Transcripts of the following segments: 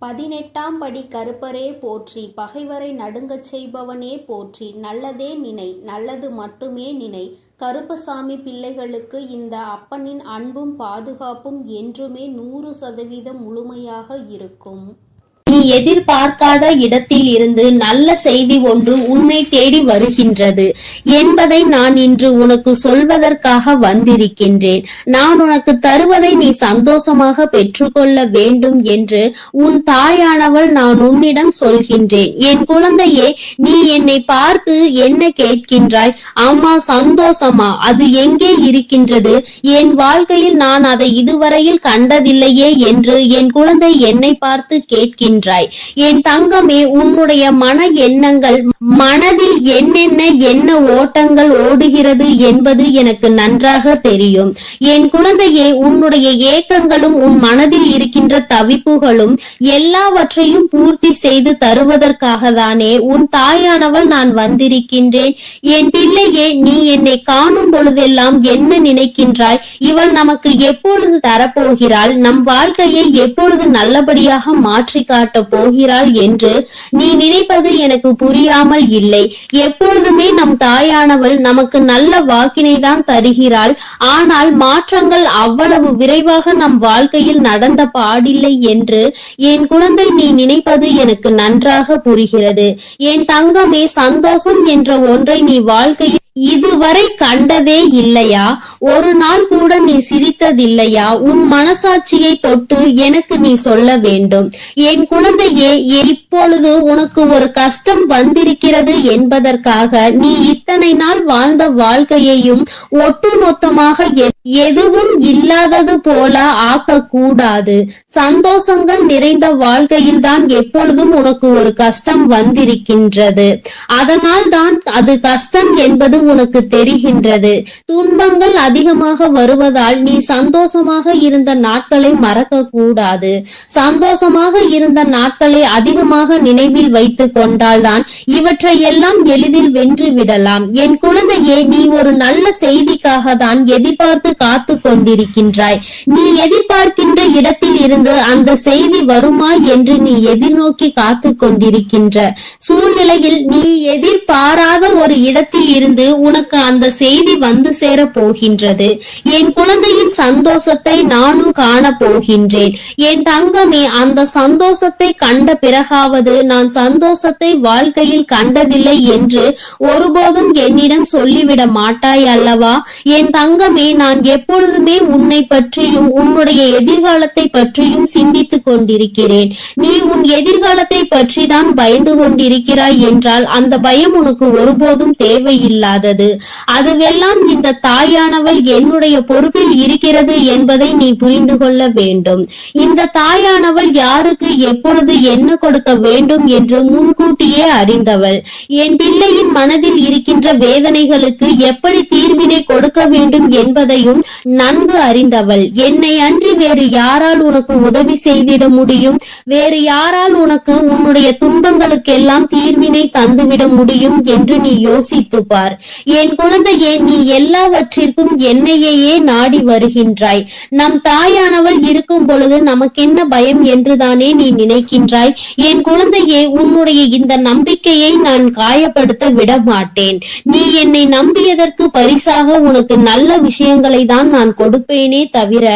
18ஆம் படி கருப்பரே போற்றி, பகைவரை நடுங்கச் செய்பவனே போற்றி, நல்லதே நினை, நல்லது மட்டுமே நினை. கருப்பசாமி பிள்ளைகளுக்கு இந்த அப்பனின் அன்பும் பாதுகாப்பும் என்றுமே 100% முழுமையாக இருக்கும். நீ எதிர்பார்க்காத இடத்தில் இருந்து நல்ல செய்தி ஒன்று உன்னை தேடி வருகின்றது என்பதை நான் இன்று உனக்கு சொல்வதற்காக வந்திருக்கின்றேன். நான் உனக்கு தருவதை நீ சந்தோஷமாக பெற்றுக்கொள்ள வேண்டும் என்று உன் தாயானவள் நான் உன்னிடம் சொல்கின்றேன். என் குழந்தையே, நீ என்னை பார்த்து என்ன கேட்கின்றாய்? அம்மா, சந்தோஷமா? அது எங்கே இருக்கின்றது? என் வாழ்க்கையில் நான் அதை இதுவரையில் கண்டதில்லையே என்று என் குழந்தை என்னை பார்த்து கேட்கின்றாய். என் தங்கமே, உன்னுடைய மன எண்ணங்கள், மனதில் என்ன ஓட்டங்கள் ஓடுகிறது என்பது எனக்கு நன்றாக தெரியும். என் குழந்தையே, உன்னுடைய ஏக்கங்களும் உன் மனதில் இருக்கின்ற தவிப்புகளும் எல்லாவற்றையும் பூர்த்தி செய்து தருவதற்காக தானே உன் தாயானவள் நான் வந்திருக்கின்றேன். என் பிள்ளையே, நீ என்னை காணும் பொழுதெல்லாம் என்ன நினைக்கின்றாய்? இவள் நமக்கு எப்பொழுது தரப்போகிறாள்? நம் வாழ்க்கையை எப்பொழுது நல்லபடியாக மாற்றி காட்ட போகிறாள் என்று நீ நினைப்பது எனக்கு புரியாமல் இல்லை. எப்பொழுதுமே நம் தாயானவள் நமக்கு நல்ல வாக்கினை தான் தருகிறாள். ஆனால் மாற்றங்கள் அவ்வளவு விரைவாக நம் வாழ்க்கையில் நடந்த பாடில்லை என்று என் குழந்தை நீ நினைப்பது எனக்கு நன்றாக புரிகிறது. என் தங்கமே, சந்தோஷம் என்ற ஒன்றை நீ வாழ்க்கையில் இதுவரை கண்டதே இல்லையா? ஒரு நாள் கூட நீ சிரித்ததில்லையா? உன் மனசாட்சியை தொட்டு எனக்கு நீ சொல்ல வேண்டும். என் குழந்தையே, இப்பொழுது உனக்கு ஒரு கஷ்டம் வந்திருக்கிறது என்பதற்காக நீ இத்தனை நாள் வாழ்ந்த வாழ்க்கையையும் ஒட்டுமொத்தமாக எதுவும் இல்லாதது போல ஆக்கக்கூடாது. சந்தோஷங்கள் நிறைந்த வாழ்க்கையில் தான் எப்பொழுதும் உனக்கு ஒரு கஷ்டம் வந்திருக்கின்றது. அதனால் தான் அது கஷ்டம் என்பது உனக்கு தெரிகின்றது. துன்பங்கள் அதிகமாக வருவதால் நீ சந்தோஷமாக இருந்த நாட்களை மறக்க கூடாது. சந்தோஷமாக இருந்த நாட்களை அதிகமாக நினைவில் வைத்துக் கொண்டால்தான் இவற்றை எல்லாம் எளிதில் வென்று விடலாம். என் குழந்தையே, நீ ஒரு நல்ல செய்திக்காக தான் எதிர்பார்த்து காத்து கொண்டிருக்கின்றாய். நீ எதிர்பார்க்கின்ற இடத்தில் இருந்து அந்த செய்தி வருமா என்று நீ எதிர்நோக்கி காத்து கொண்டிருக்கின்ற சூழ்நிலையில் நீ எதிர்பாராத ஒரு இடத்தில் இருந்து உனக்கு அந்த செய்தி வந்து சேர போகின்றது. என் குழந்தையின் சந்தோஷத்தை நானும் காண போகின்றேன். என் தங்கமே, அந்த சந்தோஷத்தை கண்ட பிறகாவது நான் சந்தோஷத்தை வாழ்க்கையில் கண்டதில்லை என்று ஒருபோதும் என்னிடம் சொல்லிவிட மாட்டாய் அல்லவா? என் தங்கமே, நான் எப்பொழுதுமே உன்னை பற்றியும் உன்னுடைய எதிர்காலத்தை பற்றியும் சிந்தித்துக் கொண்டிருக்கிறேன். நீ உன் எதிர்காலத்தை பற்றி தான் பயந்து கொண்டிருக்கிறாய் என்றால் அந்த பயம் உனக்கு ஒருபோதும் தேவையில்லாதது. அதுவெல்லாம் இந்த தாயானவள் என்னுடைய பொறுப்பில் இருக்கிறது என்பதை நீ புரிந்து கொள்ள வேண்டும். இந்த தாயானவள் யாருக்கு எப்பொழுது என்ன கொடுக்க வேண்டும் என்று முன்கூட்டியே அறிந்தவள். என் பிள்ளையின் மனதில் இருக்கின்ற வேதனைகளுக்கு எப்படி தீர்வினை கொடுக்க வேண்டும் என்பதையும் நன்கு அறிந்தவள். என்னை அன்றி வேறு யாரால் உனக்கு உதவி செய்திட முடியும்? வேறு யாரால் உனக்கு உன்னுடைய துன்பங்களுக்கெல்லாம் தீர்வினை தந்துவிட முடியும் என்று நீ யோசித்து பார். என் குழந்தையே, நீ எல்லாவற்றிற்கும் என்னையே நாடி வருகின்றாய். நம் தாயானவள் இருக்கும் பொழுது நமக்கென்ன பயம் என்றுதானே நீ நினைக்கின்றாய்? என் குழந்தையே, உன்னுடைய இந்த நம்பிக்கையை நான் காயப்படுத்த விட மாட்டேன். நீ என்னை நம்பியதற்கு பரிசாக உனக்கு நல்ல விஷயங்களை தான் நான் கொடுப்பேனே தவிர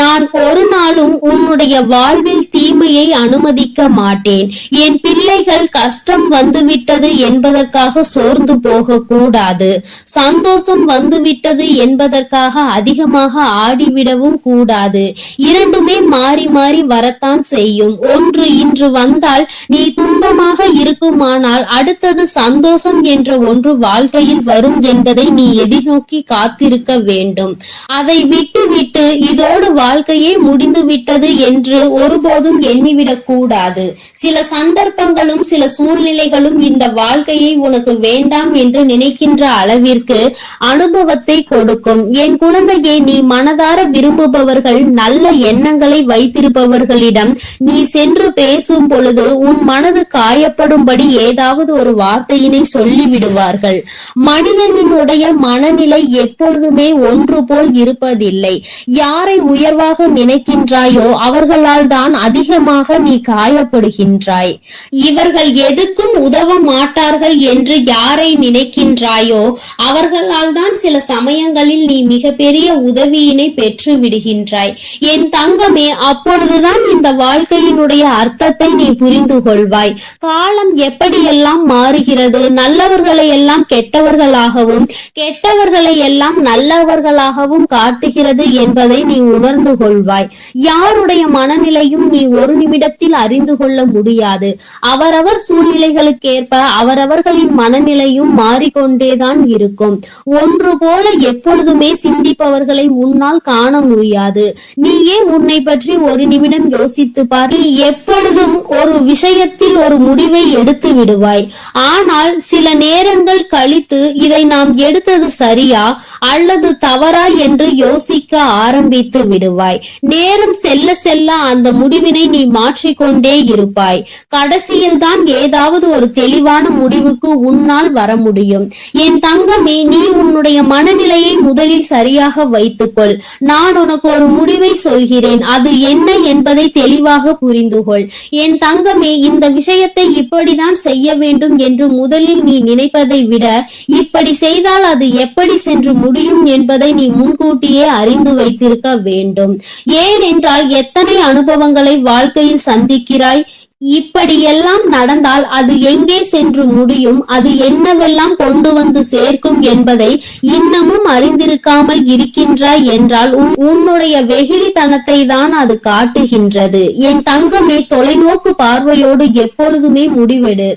நான் ஒரு நாளும் உன்னுடைய வாழ்வில் தீமையை அனுமதிக்க மாட்டேன். என் பிள்ளைகள் கஷ்டம் வந்துவிட்டது என்பதற்காக சோர்ந்து போக கூடாது. சந்தோஷம் வந்துவிட்டது என்பதற்காக அதிகமாக ஆடிவிடவும் கூடாது. இரண்டுமே மாறி மாறி வரத்தான் செய்யும். ஒன்று இன்று வந்தால் நீ துன்பமாக இருக்குமானால் அடுத்தது சந்தோஷம் என்ற ஒன்று வாழ்க்கையில் வரும் என்பதை நீ எதிர்நோக்கி காத்திருக்க வேண்டும். அதை விட்டு விட்டு இதோடு வாழ்க்கையே முடிந்து விட்டது என்று ஒருபோதும் எண்ணிவிடக் கூடாது. சில சந்தர்ப்பங்களும் சில சூழ்நிலைகளும் இந்த வாழ்க்கையை உனக்கு வேண்டாம் என்று நினைக்கின்ற அளவிற்கு அனுபவத்தை கொடுக்கும். என் குழந்தையே, நீ மனதார விரும்புபவர்கள், நல்ல எண்ணங்களை வைத்திருப்பவர்களிடம் நீ சென்று பேசும் பொழுது உன் மனது காயப்படும்படி ஏதாவது ஒரு வார்த்தையினை சொல்லிவிடுவார்கள். மனிதனுடைய மனநிலை எப்பொழுதுமே ஒன்று போல் இருப்பதில்லை. யாரை உயர்வாக நினைக்கின்றாயோ அவர்களால் தான் அதிகமாக நீ காயப்படுகின்றாய். இவர்கள் எதுக்கும் உதவ மாட்டார்கள் என்று யாரை நினைக்கின்றாயோ அவர்களால் தான் சில சமயங்களில் நீ மிகப்பெரிய உதவியினை பெற்று விடுகின்றாய். என் தங்கமே, அப்பொழுதுதான் இந்த வாழ்க்கையினுடைய அர்த்தத்தை நீ புரிந்து கொள்வாய். காலம் எப்படியெல்லாம் மாறுகிறது, நல்லவர்களை எல்லாம் கெட்டவர்களாகவும் கெட்டவர்களை எல்லாம் நல்லவர்களாகவும் காட்டுகிறது என்பதை நீ உணர்ந்து கொள்வாய். யாருடைய மனநிலையும் நீ ஒரு நிமிடத்தில் அறிந்து கொள்ள முடியாது. அவரவர் சூழ்நிலைகளுக்கேற்ப அவரவர்களின் மனநிலையும் மாறிக்கொண்டேதான் இருக்கும். ஒன்று போல எப்பொழுதுமே சிந்திப்பவர்களை உன்னால் காண முடியாது. நீயே உன்னை பற்றி ஒரு நிமிடம் யோசித்து பார். நீ எப்பொழுதும் ஒரு விஷயத்தில் ஒரு முடிவை எடுத்து விடுவாய். ஆனால் சில நேரங்கள் கழித்து இதை நாம் எடுத்தது சரியா அல்லது தவறா என்று யோசிக்க ஆரம்பித்து விடுவாய். நேரம் செல்ல செல்ல அந்த முடிவினை நீ மாற்றிக்கொண்டே இருப்பாய். கடைசியில் தான் ஏதாவது ஒரு தெளிவான முடிவுக்கு உன்னால் வர முடியும். என் தங்கமே, நீ உன்னுடைய மனநிலையை முதலில் சரியாக வைத்துக்கொள். நான் உனக்கு ஒரு முடிவை சொல்கிறேன், அது என்ன என்பதை தெளிவாக புரிந்து கொள். என் தங்கமே, இந்த விஷயத்தை இப்படிதான் செய்ய வேண்டும் என்று முதலில் நீ நினைப்பதை விட இப்படி செய்தால் அது எப்படி சென்று முடியும் என்பதை நீ முன்கூட்டியே அறிந்து வைத்திருக்க வேண்டும். ஏனென்றால் எத்தனை அனுபவங்களை வாழ்க்கையில் சந்திக்கிறாய். இப்படியெல்லாம் நடந்தால் அது எங்கே சென்று முடியும், அது என்னவெல்லாம் கொண்டு வந்து சேர்க்கும் என்பதை இன்னமும் அறிந்திருக்காமல் இருக்கின்றாய் என்றால் உன்னுடைய வெகுளித்தனத்தை தான் அது காட்டுகின்றது. என் தங்கமே, தொலைநோக்கு பார்வையோடு எப்பொழுதுமே முடிவெடு.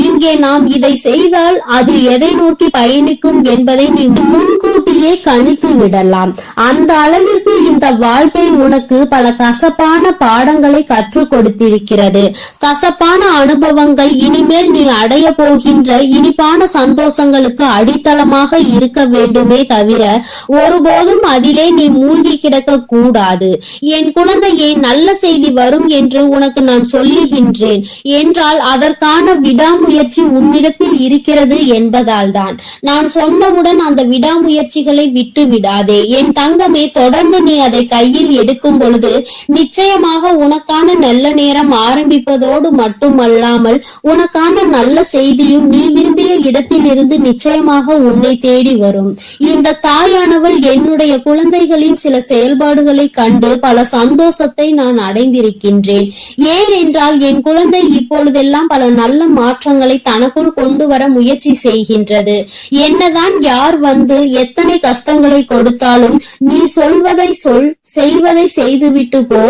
இங்கே நாம் இதை செய்தால் அது எதை நோக்கி பயணிக்கும் என்பதை நீ முன்கூட்டியே கணித்து விடலாம். அந்த அளவிற்கு இந்த வாழ்க்கை உனக்கு பல கசப்பான பாடங்களை கற்றுக் கொடுத்திருக்கிறது. கசப்பான அனுபவங்கள் இனிமேல் நீ அடைய போகின்ற இனிப்பான சந்தோஷங்களுக்கு அடித்தளமாக இருக்க வேண்டுமே தவிர ஒருபோதும் அதிலே நீ மூழ்கி கிடக்க கூடாது. என் குழந்தையே, நல்ல செய்தி வரும் என்று உனக்கு நான் சொல்லுகின்றேன் என்றால் அதற்கான விடாமுயற்சி உன்னிடத்தில் இருக்கிறது என்பதால் தான். நான் சொன்னவுடன் அந்த விடாமுயற்சிகளை விட்டு விடாதே. என் தங்கமே, தொடர்ந்து நீ அதை கையில் எடுக்கும் பொழுது நிச்சயமாக உனக்கான நல்ல நேரம் ஆரம்பிப்பதோடு மட்டுமல்லாமல் உனக்கான நல்ல செய்தியும் நீ விரும்பிய இடத்தில் இருந்து நிச்சயமாக உன்னை தேடி வரும். இந்த தாயானவள் என்னுடைய குழந்தைகளின் சில செயல்பாடுகளை கண்டு பல சந்தோஷத்தை நான் அடைந்திருக்கின்றேன். ஏனென்றால் என் குழந்தை இப்பொழுதெல்லாம் பல நல்ல மாற்றங்களை தனக்குள் கொண்டு வர முயற்சி செய்கின்றது. என்னதான் யார் வந்து எத்தனை கஷ்டங்களை கொடுத்தாலும் நீ சொல்வதை சொல், செய்வதை செய்துவிட்டு போ,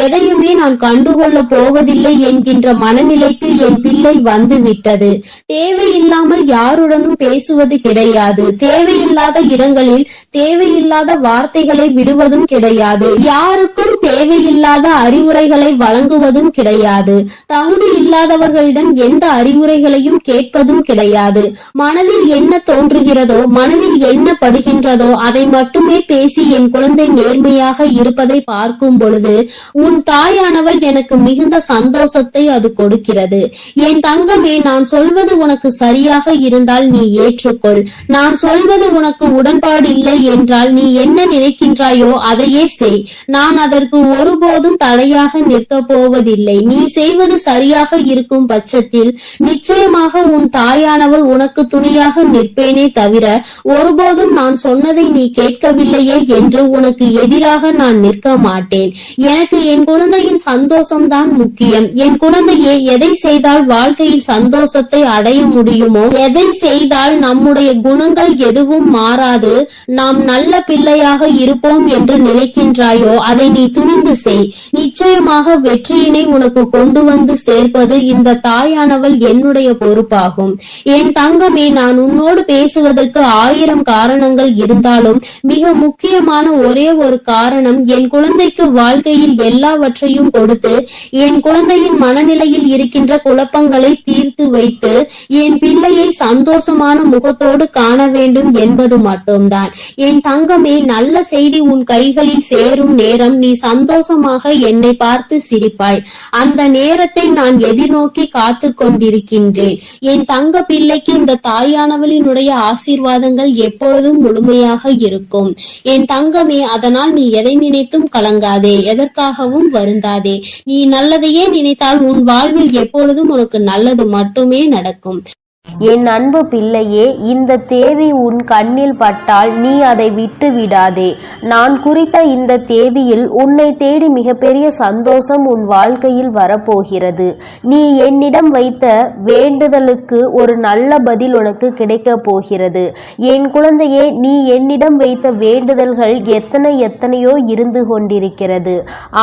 எதையுமே நான் கண்டுகொள்ள போவதில்லை என்கின்ற மனநிலைக்கு என் பிள்ளை வந்து விட்டது. தேவையில்லாமல் யாருடனும் பேசுவது கிடையாது. தேவையில்லாத இடங்களில் தேவையில்லாத வார்த்தைகளை விடுவதும் கிடையாது. யாருக்கும் தேவையில்லாத அறிவுரைகளை வழங்குவதும் கிடையாது. தகுதி இல்லாதவர்களிடம் எந்த அறிவுரைகளையும் கேட்பதும் கிடையாது. மனதில் என்ன தோன்றுகிறதோ, மனதில் என்ன படுகின்றதோ அதை மட்டுமே பேசி என் குழந்தை நேர்மையாக இருப்பதை பார்க்கும் பொழுது உன் தாயானவள் எனக்கு மிகுந்த சந்தோஷத்தை அது கொடுக்கிறது. என் தங்கமே, நான் சொல்வது உனக்கு சரியாக இருந்தால் நீ ஏற்றுக்கொள். நான் சொல்வது உனக்கு உடன்பாடு இல்லை என்றால் நீ என்ன நினைக்கின்றாயோ அதையே செய். நான் அதற்கு ஒருபோதும் தடையாக நிற்க போவதில்லை. நீ செய்வது சரியாக இருக்கும் பட்சத்தில் நிச்சயமாக உன் தாயானவள் உனக்கு துணையாக நிற்பேனே தவிர ஒருபோதும் நான் சொன்னதை நீ கேட்கவில்லையே என்று உனக்கு எதிராக நான் நிற்க மாட்டேன். எனக்கு என் குழந்தையின் சந்தோஷம்தான் முக்கியம். என் குழந்தையே, எதை செய்தால் வாழ்க்கையில் சந்தோஷத்தை அடைய முடியுமோ, எதை செய்தால் நம்முடைய குணங்கள் எதுவும் மாறாது, நாம் நல்ல பிள்ளையாக இருப்போம் என்று நினைக்கின்றாயோ அதை நீ துணிந்து செய். நிச்சயமாக வெற்றியினை உனக்கு கொண்டு வந்து சேர்ப்பது இந்த தாயானவள் என்னுடைய பொறுப்பாகும். என் தங்கமே, நான் உன்னோடு பேசுவதற்கு 1000 காரணங்கள் இருந்தாலும் மிக முக்கியமான ஒரே ஒரு காரணம், என் குழந்தைக்கு வாழ்க்கையில் எல்லாவற்றையும் கொடுத்து என் குழந்தையின் மனநிலையில் இருக்கின்ற குழப்பங்களை தீர்த்து வைத்து என் பிள்ளையை சந்தோஷமான முகத்தோடு காண வேண்டும் என்பது மட்டும்தான். என் தங்கமே, நல்ல செய்தி உன் கைகளில் சேரும் நேரம் நீ சந்தோஷமாக என்னை பார்த்து சிரிப்பாய். அந்த நேரத்தை நான் எதிர்நோக்கி காத்து கொண்டிருக்கின்றேன். என் தங்க பிள்ளைக்கு இந்த தாயானவளினுடைய ஆசீர்வாதங்கள் எப்பொழுதும் முழுமையாக இருக்கும். என் தங்கமே, அதனால் நீ எதை நினைத்தும் கலங்காதே, எதற்காகவும் வருந்தாதே. நீ நல்லதையே நினைத்தால் உன் வாழ்வில் எப்பொழுதும் உனக்கு நல்லது மட்டுமே நடக்கும். என் அன்பு பிள்ளையே, இந்த தேதி உன் கண்ணில் பட்டால் நீ அதை விட்டு விடாதே. நான் குறித்த இந்த தேதியில் உன்னை தேடி மிகப்பெரிய சந்தோஷம் உன் வாழ்க்கையில் வரப்போகிறது. நீ என்னிடம் வைத்த வேண்டுதலுக்கு ஒரு நல்ல பதில் உனக்கு கிடைக்க போகிறது. என் குழந்தையே, நீ என்னிடம் வைத்த வேண்டுதல்கள் எத்தனையோ இருந்து கொண்டிருக்கிறது.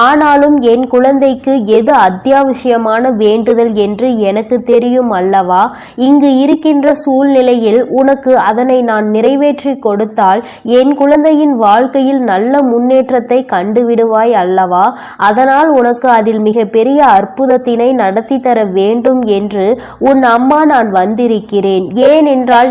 ஆனாலும் என் குழந்தைக்கு எது அத்தியாவசியமான வேண்டுதல் என்று எனக்கு தெரியும் அல்லவா? இங்கு இருக்கின்ற சூழ்நிலையில் உனக்கு அதனை நான் நிறைவேற்றி கொடுத்தால் என் குழந்தையின் வாழ்க்கையில் நல்ல முன்னேற்றத்தை கண்டுவிடுவாய் அல்லவா? அதனால் உனக்கு அதில் மிக பெரிய அற்புதத்தினை நடத்தி தர வேண்டும் என்று உன் அம்மா நான் வந்திருக்கிறேன். ஏனென்றால்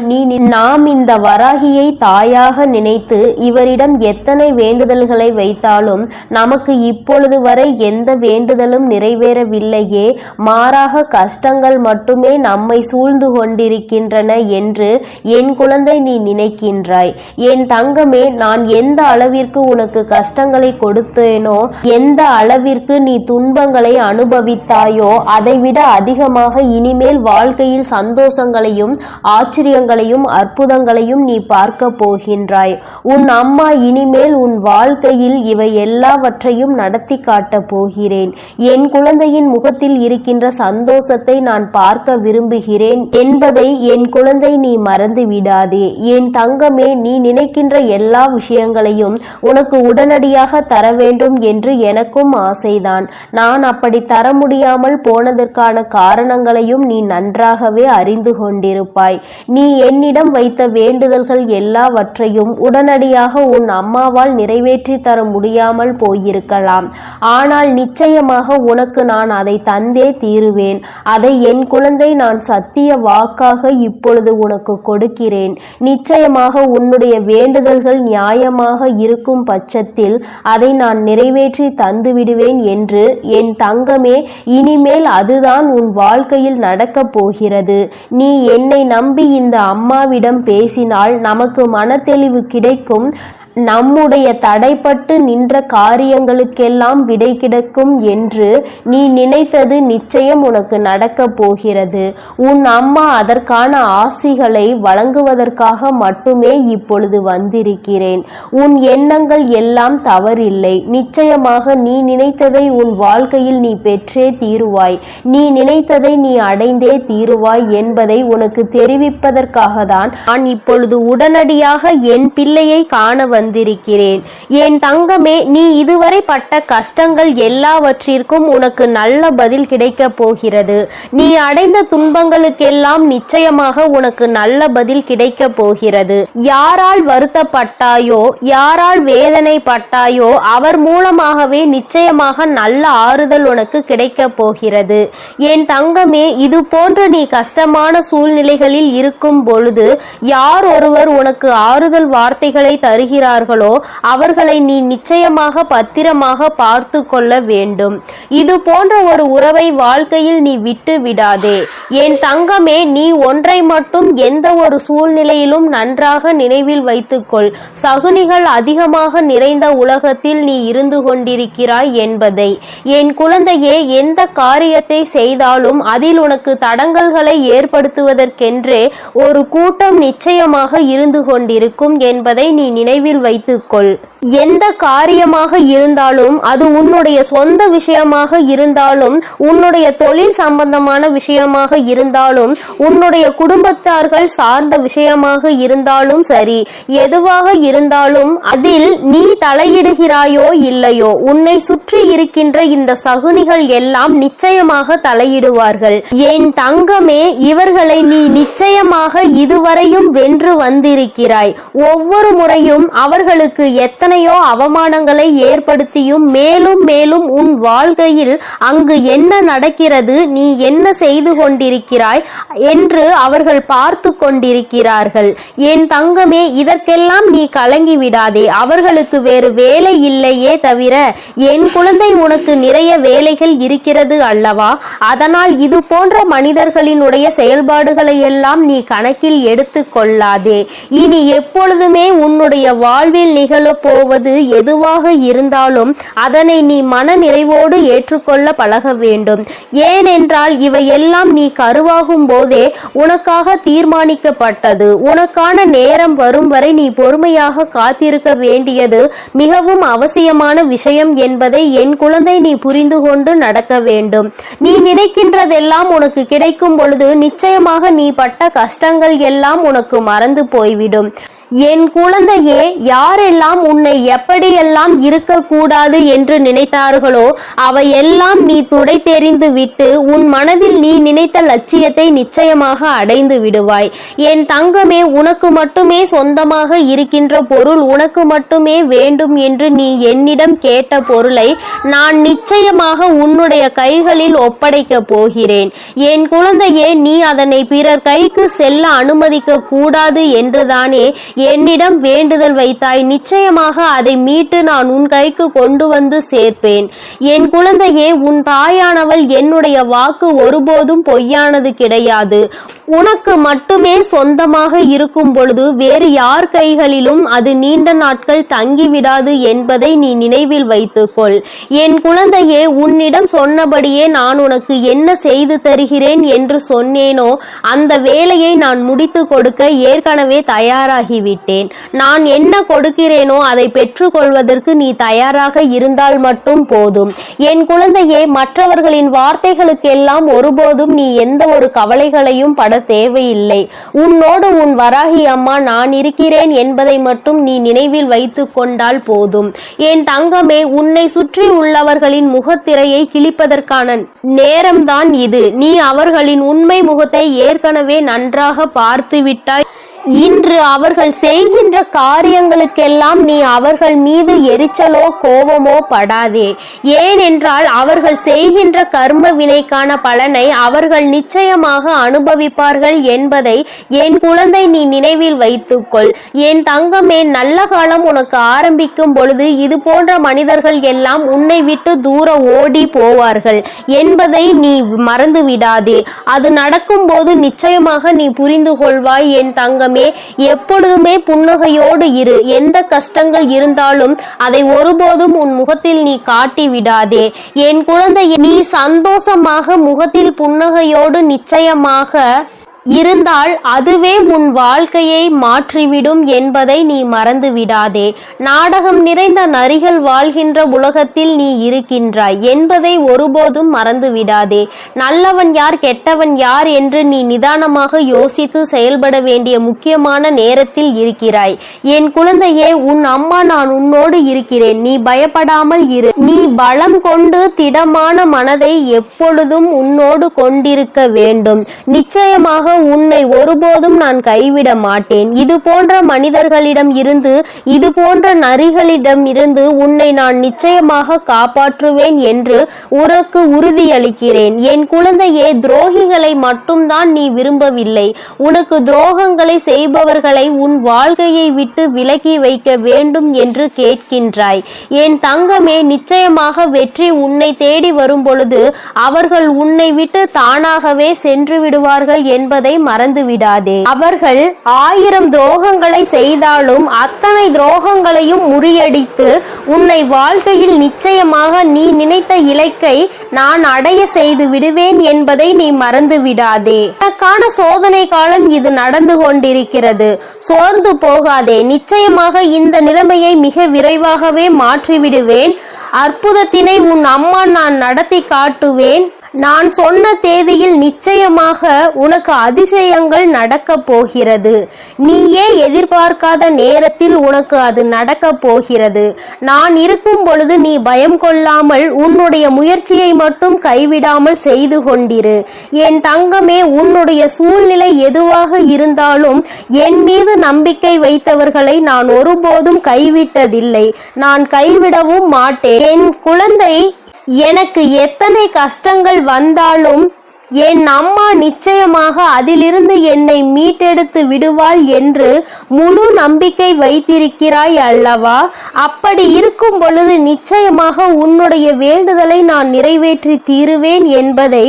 நாம் இந்த வராகியை தாயாக நினைத்து இவரிடம் எத்தனை வேண்டுதல்களை வைத்தாலும் நமக்கு இப்பொழுது வரை எந்த வேண்டுதலும் நிறைவேறவில்லையே, மாறாக கஷ்டங்கள் மட்டுமே நம்மை சூழ்ந்து கொண்டிருக்கின்றன என்று என் குழந்தை நீ நினைக்கின்றாய். என் தங்கமே, நான் எந்த அளவிற்கு உனக்கு கஷ்டங்களை கொடுத்தேனோ, எந்த அளவிற்கு நீ துன்பங்களை அனுபவித்தாயோ, அதைவிட அதிகமாக இனிமேல் வாழ்க்கையில் சந்தோஷங்களையும் ஆச்சரியங்களையும் அற்புதங்களையும் நீ பார்க்க போகின்றாய். உன் அம்மா இனிமேல் உன் வாழ்க்கையில் இவை எல்லாவற்றையும் நடத்தி காட்டப் போகிறேன். என் குழந்தையின் முகத்தில் இருக்கின்ற சந்தோஷத்தை நான் பார்க்க விரும்புகிறேன் என்பதை என் குழந்தை நீ மறந்து விடாதே. என் தங்கமே, நீ நினைக்கின்ற எல்லா விஷயங்களையும் உனக்கு உடனடியாக தர வேண்டும் என்று எனக்கும் ஆசைதான். நான் அப்படி தர முடியாமல் போனதற்கான காரணங்களையும் நீ நன்றாகவே அறிந்து கொண்டிருப்பாய். நீ என்னிடம் வைத்த வேண்டுதல்கள் எல்லாவற்றையும் உடனடியாக உன் அம்மாவால் நிறைவேற்றி தர முடியாமல் போயிருக்கலாம். ஆனால் நிச்சயமாக உனக்கு நான் அதை தந்தே தீருவேன். அதை என் குழந்தை நான் சத்திய வாக்காக இப்பொழுது உனக்கு கொடுக்கிறேன். நிச்சயமாக உன்னுடைய வேண்டுதல்கள் நியாயமாக இருக்கும் பட்சத்தில் அதை நான் நிறைவேற்றி தந்து விடுவேன் என்று என் தங்கமே, இனிமேல் அதுதான் உன் வாழ்க்கையில் நடக்கப் போகிறது. நீ என்னை நம்பி இந்த அம்மாவிடம் பேசினால் நமக்கு மனத்தெளிவு கிடைக்கும். நம்முடைய தடைப்பட்டு நின்ற காரியங்களுக்கெல்லாம் விடை கிடைக்கும் என்று நீ நினைத்தது நிச்சயம் உனக்கு நடக்கப் போகிறது. உன் அம்மா அதற்கான ஆசிகளை வழங்குவதற்காக மட்டுமே இப்பொழுது வந்திருக்கிறேன். உன் எண்ணங்கள் எல்லாம் தவறில்லை. நிச்சயமாக நீ நினைத்ததை உன் வாழ்க்கையில் நீ பெற்றே தீருவாய். நீ நினைத்ததை நீ அடைந்தே தீருவாய் என்பதை உனக்கு தெரிவிப்பதற்காக தான் நான் இப்பொழுது உடனடியாக என் பிள்ளையை காண வந்திருக்கிறேன். என் தங்கமே, நீ இதுவரை பட்ட கஷ்டங்கள் எல்லாவற்றிற்கும் உனக்கு நல்ல பதில் கிடைக்க போகிறது. நீ அடைந்த துன்பங்களுக்கெல்லாம் நிச்சயமாக உனக்கு நல்ல பதில் கிடைக்க போகிறது. யாரால் வருத்தப்பட்டாயோ, யாரால் வேதனைப்பட்டாயோ அவர் மூலமாகவே நிச்சயமாக நல்ல ஆறுதல் உனக்கு கிடைக்க போகிறது. என் தங்கமே, இது போன்று நீ கஷ்டமான சூழ்நிலைகளில் இருக்கும் பொழுது யார் ஒருவர் உனக்கு ஆறுதல் வார்த்தைகளை தருகிறார் அவர்களை நீ நிச்சயமாக பத்திரமாக பார்த்து கொள்ள வேண்டும். இது போன்ற ஒரு உறவை வாழ்க்கையில் நீ விட்டு விடாதே. என் தங்கமே, நீ ஒன்றை மட்டும் எந்த ஒரு சூழ்நிலையிலும் நன்றாக நினைவில் வைத்துக்கொள். சகுனிகள் அதிகமாக நிறைந்த உலகத்தில் நீ இருந்து கொண்டிருக்கிறாய் என்பதை. என் குழந்தையே, எந்த காரியத்தை செய்தாலும் அதில் உனக்கு தடங்கல்களை ஏற்படுத்துவதற்கென்றே ஒரு கூட்டம் நிச்சயமாக இருந்து கொண்டிருக்கும் என்பதை நீ நினைவில் வைத்துக்கொள். எந்த காரியமாக இருந்தாலும், அது உன்னுடைய சொந்த விஷயமாக இருந்தாலும், உன்னுடைய தொழில் சம்பந்தமான விஷயமாக இருந்தாலும், உன்னுடைய குடும்பத்தார்கள் சார்ந்த விஷயமாக இருந்தாலும் சரி, எதுவாக இருந்தாலும் அதில் நீ தலையிடுகிறாயோ இல்லையோ, உன்னை சுற்றி இருக்கின்ற இந்த சகுனிகள் எல்லாம் நிச்சயமாக தலையிடுவார்கள். என் தங்கமே, இவர்களை நீ நிச்சயமாக இதுவரையும் வென்று வந்திருக்கிறாய். ஒவ்வொரு முறையும் அவர்களுக்கு எத்தனை எத்தனையோ அவமானங்களை ஏற்படுத்தியும் மேலும் மேலும் உன் வாழ்க்கையில் அங்கு என்ன நடக்கிறது, நீ என்ன செய்து கொண்டிருக்கிறாய் என்று அவர்கள் பார்த்து கொண்டிருக்கிறார்கள். என் தங்கமே, இதற்கெல்லாம் நீ கலங்கி விடாதே. அவர்களுக்கு வேறு வேலை இல்லையே தவிர என் குழந்தை உனக்கு நிறைய வேலைகள் இருக்கிறது அல்லவா? அதனால் இது போன்ற மனிதர்களினுடைய செயல்பாடுகளை எல்லாம் நீ கணக்கில் எடுத்து கொள்ளாதே. இனி எப்பொழுதுமே உன்னுடைய வாழ்வில் நிகழப் போவது எதுவாக இருந்தாலும் அதனை நீ மன நிறைவோடு ஏற்றுக்கொள்ள பழக வேண்டும். ஏனென்றால் இவையெல்லாம் நீ கருவாகும் போதே உனக்காக தீர்மானிக்கப்பட்டது. உனக்கான நேரம் வரும் வரை நீ பொறுமையாக காத்திருக்க வேண்டியது மிகவும் அவசியமான விஷயம் என்பதை என் குழந்தை நீ புரிந்து கொண்டு நடக்க வேண்டும். நீ நினைக்கின்றதெல்லாம் உனக்கு கிடைக்கும் பொழுது நிச்சயமாக நீ பட்ட கஷ்டங்கள் எல்லாம் உனக்கு மறந்து போய்விடும். என் குழந்தையே, யாரெல்லாம் உன்னை எப்படியெல்லாம் இருக்கக்கூடாது என்று நினைத்தார்களோ அவையெல்லாம் நீ துடை தெரிந்து விட்டு உன் மனதில் நீ நினைத்த லட்சியத்தை நிச்சயமாக அடைந்து விடுவாய். என் தங்கமே, உனக்கு மட்டுமே சொந்தமாக இருக்கின்ற பொருள், உனக்கு மட்டுமே வேண்டும் என்று நீ என்னிடம் கேட்ட பொருளை நான் நிச்சயமாக உன்னுடைய கைகளில் ஒப்படைக்க போகிறேன். என் குழந்தையே, நீ அதனை பிறர் கைக்கு செல்ல அனுமதிக்க கூடாது என்றுதானே என்னிடம் வேண்டுதல் வைத்தாய். நிச்சயமாக அதை மீட்டு நான் உன் கைக்கு கொண்டு வந்து சேர்ப்பேன். என் குழந்தையே, உன் தாயானவள் என்னுடைய வாக்கு ஒருபோதும் பொய்யானது கிடையாது. உனக்கு மட்டுமே சொந்தமாக இருக்கும் பொழுது வேறு யார் கைகளிலும் அது நீண்ட நாட்கள் தங்கிவிடாது என்பதை நீ நினைவில் வைத்துக்கொள். என் குழந்தையே, உன்னிடம் சொன்னபடியே நான் உனக்கு என்ன செய்து தருகிறேன் என்று சொன்னேனோ அந்த வேலையை நான் முடித்து கொடுக்க ஏற்கனவே தயாராகிவிட்டேன். நான் என்ன கொடுக்கிறேனோ அதை பெற்றுக்கொள்வதற்கு நீ தயாராக இருந்தால் மட்டும் போதும். என் குழந்தையே, மற்றவர்களின் வார்த்தைகளுக்கெல்லாம் ஒருபோதும் நீ எந்த ஒரு கவலைகளையும் பட தேவையில்லை. உன்னோடு உன் வராகி அம்மா நான் இருக்கிறேன் என்பதை மட்டும் நீ நினைவில் வைத்துக் கொண்டால் போதும். என் தங்கமே, உன்னை சுற்றி உள்ளவர்களின் முகத்திரையை கிழிப்பதற்கான நேரம்தான் இது. நீ அவர்களின் உண்மை முகத்தை ஏற்கனவே நன்றாக பார்த்து விட்டாய். இன்று அவர்கள் செய்கின்ற காரியங்களுக்கெல்லாம் நீ அவர்கள் மீது எரிச்சலோ கோபமோ படாதே. ஏனென்றால் அவர்கள் செய்கின்ற கர்ம வினைக்கான பலனை அவர்கள் நிச்சயமாக அனுபவிப்பார்கள் என்பதை என் குழந்தை நீ நினைவில் வைத்துக்கொள். என் தங்கமே, நல்ல காலம் உனக்கு ஆரம்பிக்கும் பொழுது இது போன்ற மனிதர்கள் எல்லாம் உன்னை விட்டு தூர ஓடி போவார்கள் என்பதை நீ மறந்து விடாதே. அது நடக்கும் போது நிச்சயமாக நீ புரிந்து கொள்வாய். என் தங்கமே, எப்பொழுதுமே புன்னகையோடு இரு. எந்த கஷ்டங்கள் இருந்தாலும் அதை ஒருபோதும் உன் முகத்தில் நீ காட்டி விடாதே. என் குழந்தை, நீ சந்தோஷமாக முகத்தில் புன்னகையோடு நிச்சயமாக இருந்தால் அதுவே உன் வாழ்க்கையை மாற்றிவிடும் என்பதை நீ மறந்து விடாதே. நாடகம் நிறைந்த நரிகள் வாழ்கின்ற உலகத்தில் நீ இருக்கின்றாய் என்பதை ஒருபோதும் மறந்து விடாதே. நல்லவன் யார், கெட்டவன் யார் என்று நீ நிதானமாக யோசித்து செயல்பட வேண்டிய முக்கியமான நேரத்தில் இருக்கிறாய். என் குழந்தையே, உன் அம்மா நான் உன்னோடு இருக்கிறேன். நீ பயப்படாமல் இரு. நீ பலம் கொண்டு திடமான மனதை எப்பொழுதும் உன்னோடு கொண்டிருக்க வேண்டும். நிச்சயமாக உன்னை ஒருபோதும் நான் கைவிட மாட்டேன். இது போன்ற மனிதர்களிடம் இருந்து, இது போன்ற நரிகளிடம் இருந்து உன்னை நான் நிச்சயமாக காப்பாற்றுவேன் என்று உனக்கு உறுதியளிக்கிறேன். என் குழந்தையே, துரோகிகளை மட்டும்தான் நீ விரும்பவில்லை. உனக்கு துரோகங்களை செய்பவர்களை உன் வாழ்க்கையை விட்டு விலக்கி வைக்க வேண்டும் என்று கேட்கின்றாய். என் தங்கமே, நிச்சயமாக வெற்றி உன்னை தேடி வரும் பொழுது அவர்கள் உன்னை விட்டு தானாகவே சென்று விடுவார்கள் என்பதை மறந்து விடாதே. அவர்கள் 1000 துரோகங்களை செய்தாலும் அத்தனை துரோகங்களையும் முறியடித்து உன்னை வாழ்க்கையில் நிச்சயமாக நீ நினைத்த இலக்கை நான் அடைய செய்து விடுவேன் என்பதை நீ மறந்து விடாதே. உனக்கான சோதனை காலம் இது நடந்து கொண்டிருக்கிறது. சோர்ந்து போகாதே. நிச்சயமாக இந்த நிலைமையை மிக விரைவாகவே மாற்றிவிடுவேன். அற்புதத்தினை உன் அம்மா நான் நடத்தி காட்டுவேன். நான் சொன்ன தேதியில் நிச்சயமாக உனக்கு அதிசயங்கள் நடக்கப் போகிறது. நீயே எதிர்பார்க்காத நேரத்தில் உனக்கு அது நடக்கப் போகிறது. நான் இருக்கும் பொழுது நீ பயம் கொள்ளாமல் உன்னுடைய முயற்சியை மட்டும் கைவிடாமல் செய்து கொண்டிரு. என் தங்கமே, உன்னுடைய சூழ்நிலை எதுவாக இருந்தாலும் என் மீது நம்பிக்கை வைத்தவர்களை நான் ஒருபோதும் கைவிட்டதில்லை. நான் கைவிடவும் மாட்டேன். என் குழந்தை, எனக்கு எத்தனை கஷ்டங்கள் வந்தாலும் என் அம்மா நிச்சயமாக அதிலிருந்து என்னை மீட்டெடுத்து விடுவாள் என்று முழு நம்பிக்கை வைத்திருக்கிறாய் அல்லவா? அப்படி இருக்கும் பொழுது நிச்சயமாக உன்னுடைய வேண்டுதலை நான் நிறைவேற்றி தீருவேன் என்பதை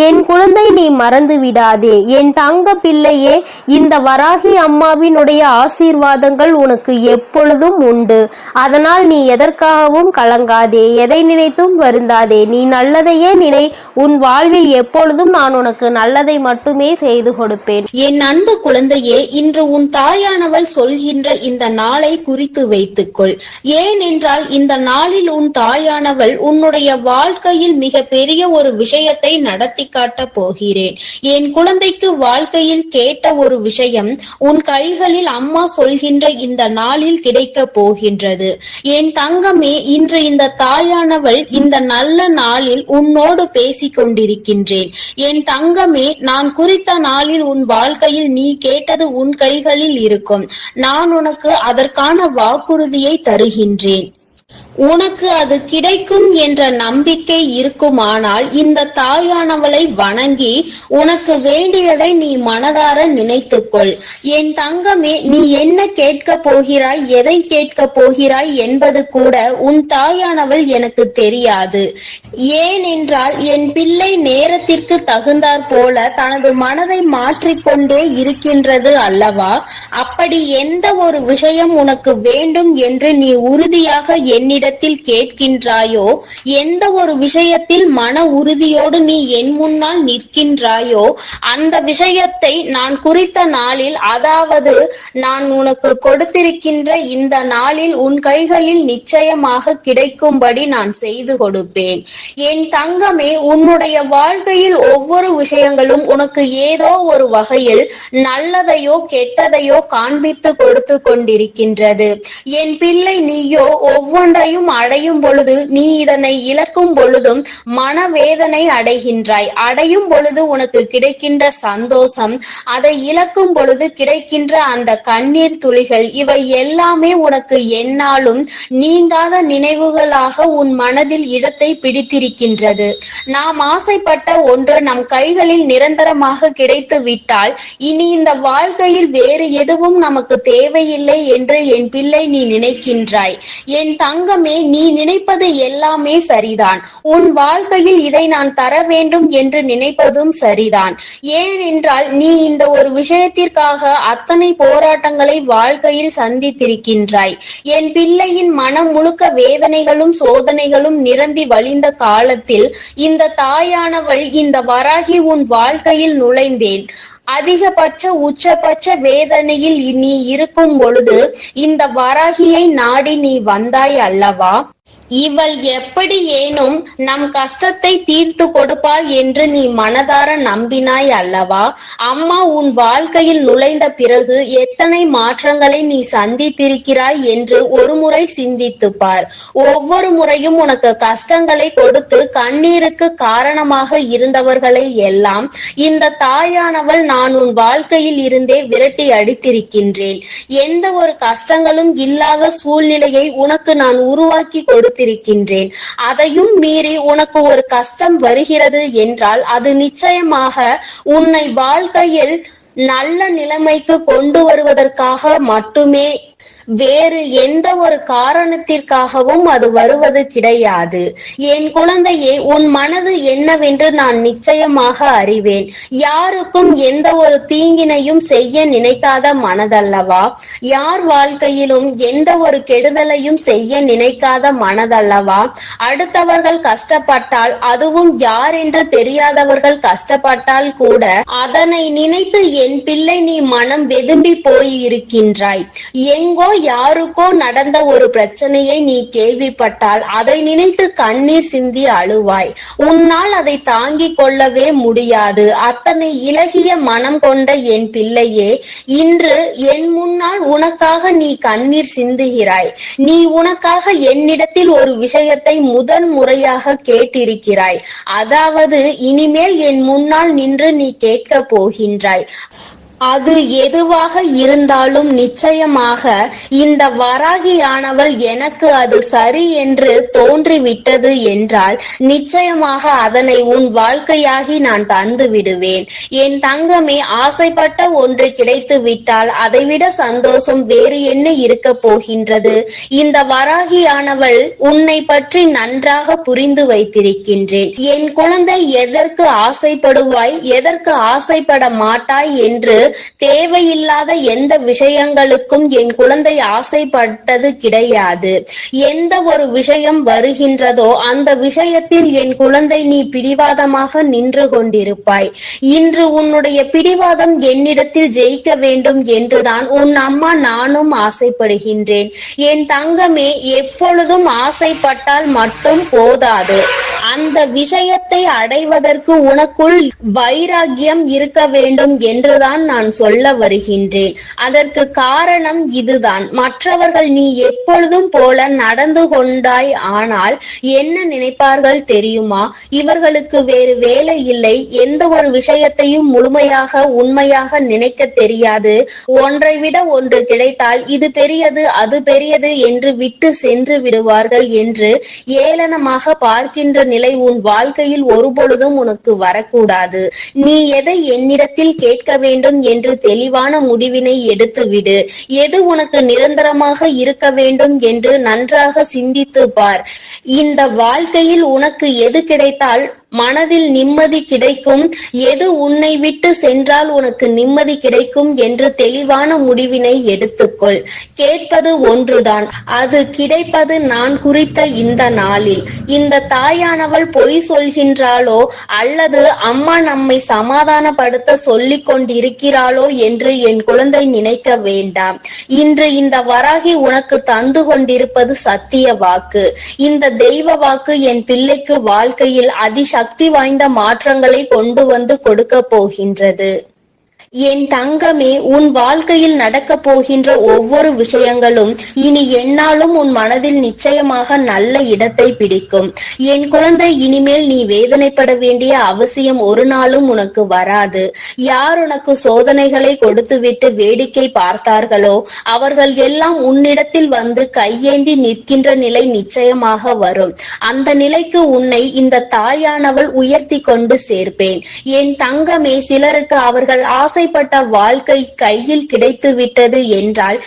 என் குழந்தை நீ மறந்து விடாதே. என் தங்க பிள்ளையே, இந்த வராகி அம்மாவினுடைய ஆசீர்வாதங்கள் உனக்கு எப்பொழுதும் உண்டு. அதனால் நீ எதற்காகவும் கலங்காதே, எதை நினைத்தும் வருந்தாதே. நீ நல்லதையே நினை. உன் வாழ்வில் எப்பொழுதும் நான் உனக்கு நல்லதை மட்டுமே செய்து கொடுப்பேன். என் அன்பு குழந்தையே, இன்று உன் தாயானவள் சொல்கின்ற இந்த நாளை குறித்து வைத்துக்கொள். ஏனென்றால் இந்த நாளில் உன் தாயானவள் உன்னுடைய வாழ்க்கையில் மிக பெரிய ஒரு விஷயத்தை நடத்தி காட்ட போகிறேன். என் குழந்தைக்கு வாழ்க்கையில் கேட்ட ஒரு விஷயம் உன் கைகளில் அம்மா சொல்கின்ற இந்த நாளில் கிடைக்க போகின்றது. என் தங்கமே, இன்று இந்த தாயானவள் இந்த நல்ல நாளில் உன்னோடு பேசிக் கொண்டிருக்கின்றேன். என் தங்கமே, நான் குறித்த நாளில் உன் வாழ்க்கையில் நீ கேட்டது உன் கைகளில் இருக்கும். நான் உனக்கு அதற்கான வாக்குறுதியை தருகின்றேன். உனக்கு அது கிடைக்கும் என்ற நம்பிக்கை இருக்குமானால் இந்த தாயானவளை வணங்கி உனக்கு வேண்டியதை நீ மனதார நினைத்துக்கொள். என் தங்கமே, நீ என்ன கேட்க போகிறாய், எதை கேட்க போகிறாய் என்பது கூட உன் தாயானவள் எனக்கு தெரியாது. ஏனென்றால் என் பிள்ளை நேரத்திற்கு தகுந்தாற் போல தனது மனதை மாற்றிக்கொண்டே இருக்கின்றது அல்லவா? அப்படி எந்த ஒரு விஷயம் உனக்கு வேண்டும் என்று நீ உறுதியாக என்னிடம் கேட்கின்றாயோ, எந்த ஒரு விஷயத்தில் மன உறுதியோடு நீ என் முன்னால் நிற்கின்றாயோ, அந்த விஷயத்தை நான் குறித்த நாளில், அதாவது நான் உனக்கு கொடுத்திருக்கின்ற இந்த நாளில் உன் கைகளில் நிச்சயமாக கிடைக்கும்படி நான் செய்து கொடுப்பேன். என் தங்கமே, உன்னுடைய வாழ்க்கையில் ஒவ்வொரு விஷயங்களும் உனக்கு ஏதோ ஒரு வகையில் நல்லதையோ கெட்டதையோ காண்பித்து கொடுத்து கொண்டிருக்கின்றது. என் பிள்ளை, நீயோ ஒவ்வொன்றையும் அடையும் பொழுது, நீ இதனை இழக்கும் பொழுதும் மனவேதனை அடைகின்றாய். அடையும் பொழுது உனக்கு கிடைக்கின்ற சந்தோஷம், அதை இழக்கும் பொழுது கிடைக்கின்ற அந்த கண்ணீர் துளிகள், இவை எல்லாமே உனக்கு எந்நாளும் நீங்காத நினைவுகளாக உன் மனதில் இடத்தை பிடித்திருக்கின்றது. நாம் ஆசைப்பட்ட ஒன்று நம் கைகளில் நிரந்தரமாக கிடைத்து விட்டால் இனி இந்த வாழ்க்கையில் வேறு எதுவும் நமக்கு தேவையில்லை என்று என் பிள்ளை நீ நினைக்கின்றாய். என் தங்கமே, நீ நினைப்பது எல்லாமே சரிதான். உன் வாழ்க்கையில் இதை நான் தர வேண்டும் என்று நினைப்பதும் சரிதான். ஏனென்றால் நீ இந்த ஒரு விஷயத்திற்காக அத்தனை போராட்டங்களை வாழ்க்கையில் சந்தித்திருக்கின்றாய். என் பிள்ளையின் மனம் முழுக்க வேதனைகளும் சோதனைகளும் நிரம்பி வழிந்த காலத்தில் இந்த தாயானவள், இந்த வராகி உன் வாழ்க்கையில் நுழைந்தேன். அதிகபட்ச உச்சபட்ச வேதனையில் நீ இருக்கும் பொழுது இந்த வராகியை நாடி நீ வந்தாய் அல்லவா? இவள் எப்படி ஏனும் நம் கஷ்டத்தை தீர்த்து கொடுப்பாள் என்று நீ மனதார நம்பினாய் அல்லவா? அம்மா உன் வாழ்க்கையில் நுழைந்த பிறகு எத்தனை மாற்றங்களை நீ சந்தித்திருக்கிறாய் என்று ஒரு முறை சிந்தித்து பார். ஒவ்வொரு முறையும் உனக்கு கஷ்டங்களை கொடுத்து கண்ணீருக்கு காரணமாக இருந்தவர்களை எல்லாம் இந்த தாயானவள் நான் உன் வாழ்க்கையில் இருந்தே விரட்டி அடித்திருக்கின்றேன். எந்த ஒரு கஷ்டங்களும் இல்லாத சூழ்நிலையை உனக்கு நான் உருவாக்கி கொடுத்திருக்கின்றேன். அதையும் மீறி உனக்கு ஒரு கஷ்டம் வருகிறது என்றால் அது நிச்சயமாக உன்னை வாழ்க்கையில் நல்ல நிலைமைக்கு கொண்டு வருவதற்காக மட்டுமே, வேறு எந்த ஒரு காரணத்திற்காகவும் அது வருவது கிடையாது. என் குழந்தையே, உன் மனது என்னவென்று நான் நிச்சயமாக அறிவேன். யாருக்கும் எந்த ஒரு தீங்கினையும் செய்ய நினைக்காத மனதல்லவா? யார் வாழ்க்கையிலும் எந்த ஒரு கெடுதலையும் செய்ய நினைக்காத மனதல்லவா? அடுத்தவர்கள் கஷ்டப்பட்டால், அதுவும் யார் என்று தெரியாதவர்கள் கஷ்டப்பட்டால் கூட அதனை நினைத்து என் பிள்ளை நீ மனம் வெதும்பி போய் இருக்கின்றாய். எங்கோ யாருக்கோ நடந்த ஒரு பிரச்சனையை நீ கேள்விப்பட்டால் அதை நினைத்து கண்ணீர் சிந்தி அழுவாய். உன்னால் அதை தாங்கிக் கொள்ளவே முடியாது. அத்தனை இலகிய மனம் கொண்ட என் பிள்ளையே, இன்று என் முன்னால் உனக்காக நீ கண்ணீர் சிந்துகிறாய். நீ உனக்காக என்னிடத்தில் ஒரு விஷயத்தை முதன் முறையாக கேட்டிருக்கிறாய். அதாவது இனிமேல் என் முன்னால் நின்று நீ கேட்க போகின்றாய். அது எதுவாக இருந்தாலும் நிச்சயமாக இந்த வராகியானவள் எனக்கு அது சரி என்று தோன்றிவிட்டது என்றால் நிச்சயமாக அதனை உன் வாழ்க்கையாகி நான் தந்து விடுவேன். என் தங்கமே, ஆசைப்பட்ட ஒன்று கிடைத்து விட்டால் அதைவிட சந்தோஷம் வேறு என்ன இருக்க போகின்றது? இந்த வராகியானவள் உன்னை பற்றி நன்றாக புரிந்து வைத்திருக்கின்றேன். என் குழந்தை, எதற்கு ஆசைப்படுவாய், எதற்கு ஆசைப்பட மாட்டாய் என்று தேவையில்லாத எந்த விஷயங்களுக்கும் என் குழந்தை ஆசைப்பட்டது கிடையாது. எந்த ஒரு விஷயம் வருகின்றதோ அந்த விஷயத்தில் என் குழந்தை நீ பிடிவாதமாக நின்று கொண்டிருப்பாய். இன்று உன்னுடைய பிடிவாதம் என்னிடத்தில் ஜெயிக்க வேண்டும் என்றுதான் உன் அம்மா நானும் ஆசைப்படுகின்றேன். என் தங்கமே, எப்பொழுதும் ஆசைப்பட்டால் மட்டும் போதாது. அந்த விஷயத்தை அடைவதற்கு உனக்குள் வைராக்கியம் இருக்க வேண்டும் என்றுதான் நான் சொல்ல வருகின்றேன். அதற்கு காரணம் இதுதான். மற்றவர்கள் நீ எப்பொழுதும் போல நடந்து கொண்டாய் ஆனால் என்ன நினைப்பார்கள் தெரியுமா? இவர்களுக்கு வேறு வேலை இல்லை, எந்த ஒரு விஷயத்தையும் முழுமையாக உண்மையாக நினைக்க தெரியாது, ஒன்றை விட ஒன்று கிடைத்தால் இது பெரியது அது பெரியது என்று விட்டு சென்று விடுவார்கள் என்று ஏளனமாக பார்க்கின்ற நிலை உன் வாழ்க்கையில் ஒருபொழுதும் உனக்கு வரக்கூடாது. நீ எதை என்னிடத்தில் கேட்க வேண்டும் என்று தெளிவான முடிவினை எடுத்துவிடு. எது உனக்கு நிரந்தரமாக இருக்க வேண்டும் என்று நன்றாக சிந்தித்து பார். இந்த வாழ்க்கையில் உனக்கு எது கிடைத்தால் மனதில் நிம்மதி கிடைக்கும், எது உன்னை விட்டு சென்றால் உனக்கு நிம்மதி கிடைக்கும் என்று தெளிவான முடிவினை எடுத்துக்கொள். கேட்பது ஒன்றுதான், அது கிடைப்பது நான் குறித்த இந்த நாளில். இந்த தாயானவள் பொய் சொல்கின்றாளோ அல்லது அம்மா நம்மை சமாதானப்படுத்த சொல்லிக் கொண்டிருக்கிறாளோ என்று என் குழந்தை நினைக்க வேண்டாம். இன்று இந்த வராகி உனக்கு தந்து கொண்டிருப்பது சத்திய வாக்கு. இந்த தெய்வ வாக்கு என் பிள்ளைக்கு வாழ்க்கையில் சக்தி வாய்ந்த மாற்றங்களை கொண்டு வந்து கொடுக்க போகின்றது. என் தங்கமே, உன் வாழ்க்கையில் நடக்க போகின்ற ஒவ்வொரு விஷயங்களும் இனி என்னாலும் உன் மனதில் நிச்சயமாக நல்ல இடத்தை பிடிக்கும். என் குழந்தை, இனிமேல் நீ வேதனைப்பட வேண்டிய அவசியம் ஒரு நாளும் உனக்கு வராது. யார் உனக்கு சோதனைகளை கொடுத்துவிட்டு வேடிக்கை பார்த்தார்களோ அவர்கள் எல்லாம் உன்னிடத்தில் வந்து கையேந்தி நிற்கின்ற நிலை நிச்சயமாக வரும். அந்த நிலைக்கு உன்னை இந்த தாயானவள் உயர்த்தி கொண்டு சேர்ப்பேன். என் தங்கமே, சிலருக்கு அவர்கள் ஆசைப்பட்ட வாழ்க்கை கையில் கிடைத்து விட்டது என்றால்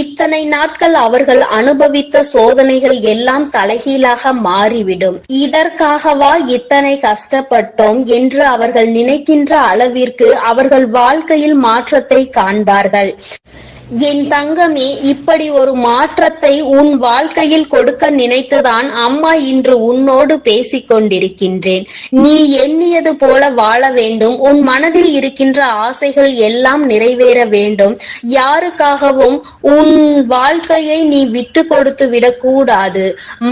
இத்தனை நாட்கள் அவர்கள் அனுபவித்த சோதனைகள் எல்லாம் தலைகீழாக மாறிவிடும். இதற்காகவா இத்தனை கஷ்டப்பட்டோம் என்று அவர்கள் நினைக்கின்ற அளவிற்கு அவர்கள் வாழ்க்கையில் மாற்றத்தை காண்பார்கள். என் தங்கமே, இப்படி ஒரு மாற்றத்தை உன் வாழ்க்கையில் கொடுக்க நினைத்துதான் அம்மா இன்று உன்னோடு பேசிக் கொண்டிருக்கின்றேன். நீ எண்ணியது போல வாழ வேண்டும். உன் மனதில் இருக்கின்ற ஆசைகள் எல்லாம் நிறைவேற வேண்டும். யாருக்காகவும் உன் வாழ்க்கையை நீ விட்டு கொடுத்து விடக்கூடாது.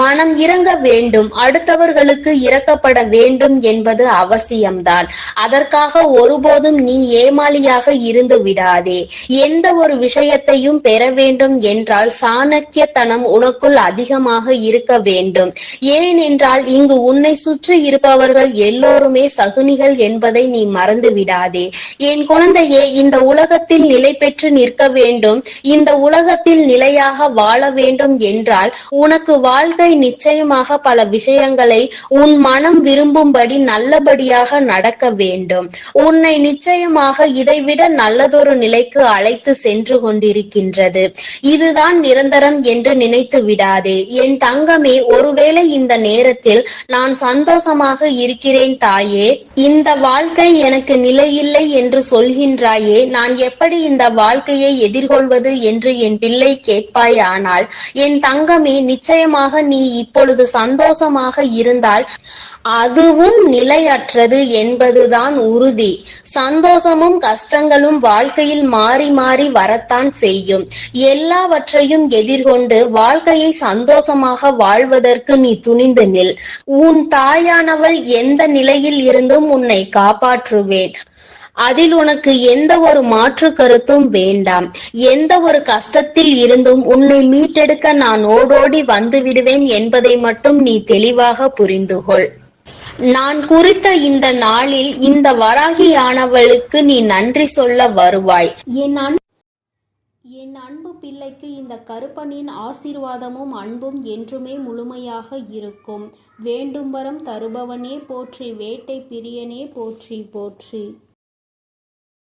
மனம் இறங்க வேண்டும். அடுத்தவர்களுக்கு இறக்கப்பட வேண்டும் என்பது அவசியம்தான். அதற்காக ஒருபோதும் நீ ஏமாளியாக இருந்து விடாதே. எந்த ஒரு விஷயத்தையும் பெற வேண்டும் என்றால் சாணக்கியத்தனம் உனக்குள் அதிகமாக இருக்க வேண்டும். ஏனென்றால் இங்கு உன்னை சுற்றி இருப்பவர்கள் எல்லோருமே சகுனிகள் என்பதை நீ மறந்து விடாதே. என் குழந்தையே, இந்த உலகத்தில் நிலை பெற்று நிற்க வேண்டும், இந்த உலகத்தில் நிலையாக வாழ வேண்டும் என்றால் உனக்கு வாழ்க்கை நிச்சயமாக பல விஷயங்களை உன் மனம் விரும்பும்படி நல்லபடியாக நடக்க வேண்டும். உன்னை நிச்சயமாக இதைவிட நல்லதொரு நிலைக்கு அழைத்து சென்று கொண்டிருக்கின்றது. இதுதான் நிரந்தரம் என்று நினைத்து விடாதே. என் தங்கமே, ஒருவேளை இந்த நேரத்தில் நான் சந்தோஷமாக இருக்கிறேன் தாயே, இந்த வாழ்க்கை எனக்கு நிலையில்லை என்று சொல்கின்றாயே, நான் எப்படி இந்த வாழ்க்கையை எதிர்கொள்வது என்று என் பிள்ளை கேட்பாயானால், என் தங்கமே, நிச்சயமாக நீ இப்பொழுது சந்தோஷமாக இருந்தால் அதுவும் நிலையற்றது என்பதுதான் உறுதி. சந்தோஷமும் கஷ்டங்களும் வாழ்க்கையில் மாறி மாறி வரத்தான் தான் செய்யும். எல்லாவற்றையும் எதிர்கொண்டு வாழ்க்கையை சந்தோஷமாக வாழ்வதற்கு நீ துணிந்து நில். உன் தாயானவள் எந்த நிலையில் இருந்தும் உன்னை காப்பாற்றுவேன். அதில் உனக்கு எந்த ஒரு மாற்று கருத்தும் வேண்டாம். எந்த ஒரு கஷ்டத்தில் இருந்தும் உன்னை மீட்டெடுக்க நான் ஓடோடி வந்து விடுவேன் என்பதை மட்டும் நீ தெளிவாக புரிந்துகொள். நான் குறித்த இந்த நாளில் இந்த வராகியானவளுக்கு நீ நன்றி சொல்ல வருவாய். என் அன்பு பிள்ளைக்கு இந்த கருப்பனின் ஆசீர்வாதமும் அன்பும் என்றுமே முழுமையாக இருக்கும். வேண்டும் வரம் தருபவனே போற்றி, வேட்டை பிரியனே போற்றி போற்றி.